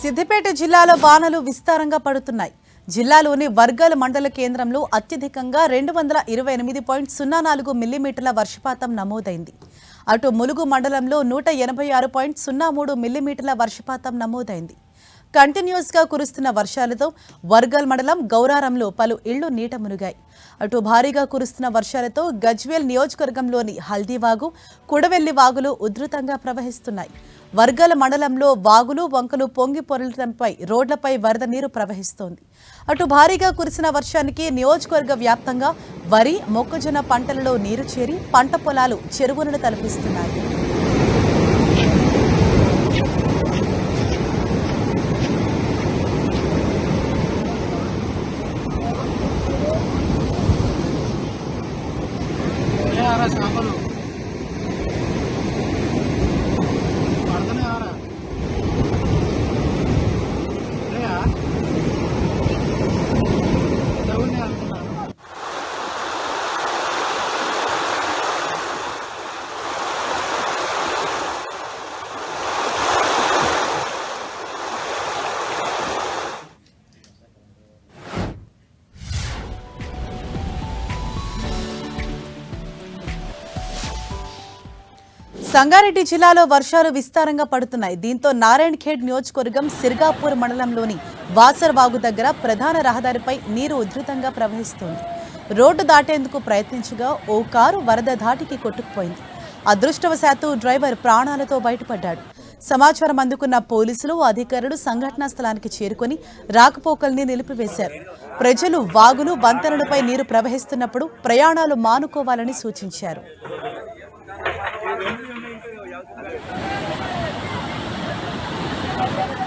సిద్దిపేట జిల్లాలో వానలు విస్తారంగా పడుతున్నాయి. జిల్లాలోని వర్గల్ మండల కేంద్రంలో అత్యధికంగా 228.04 మిల్లీమీటర్ల వర్షపాతం నమోదైంది. అటు ములుగు మండలంలో 186.03 మిల్లీమీటర్ల వర్షపాతం నమోదైంది. కంటిన్యూస్ గా కురుస్తున్న వర్షాలతో వర్గల్ మండలం గౌరారంలో పలు ఇళ్లు నీట మునిగాయి. అటు భారీగా కురుస్తున్న వర్షాలతో గజ్వేల్ నియోజకవర్గంలోని హల్దీవాగు, కుడవెల్లి వాగులు ఉధృతంగా ప్రవహిస్తున్నాయి. వర్గల్ మండలంలో వాగులు, వంకలు పొంగి పొరలడంపై రోడ్లపై వరద నీరు ప్రవహిస్తోంది. అటు భారీగా కురిసిన వర్షానికి నియోజకవర్గ వ్యాప్తంగా వరి, మొక్కజొన్న పంటలలో నీరు చేరి పంట పొలాలు చెరువులను తలపిస్తున్నాయి. సంగారెడ్డి జిల్లాలో వర్షాలు విస్తారంగా పడుతున్నాయి. దీంతో నారాయణఖేడ్ నియోజకవర్గం సిర్గాపూర్ మండలంలోని వాసర్ వాగు దగ్గర ప్రధాన రహదారిపై నీరు ఉధృతంగా ప్రవహిస్తోంది. రోడ్డు దాటేందుకు ప్రయత్నించగా ఓ కారు వరద ధాటికి కొట్టుకుపోయింది. అదృష్టవశాత్తు డ్రైవర్ ప్రాణాలతో బయటపడ్డాడు. సమాచారం అందుకున్న పోలీసులు, అధికారులు సంఘటనా స్థలానికి చేరుకుని రాకపోకల్ని నిలిపివేశారు. ప్రజలు వాగులు, వంతెనలపై నీరు ప్రవహిస్తున్నప్పుడు ప్రయాణాలు మానుకోవాలని సూచించారు. Thank you.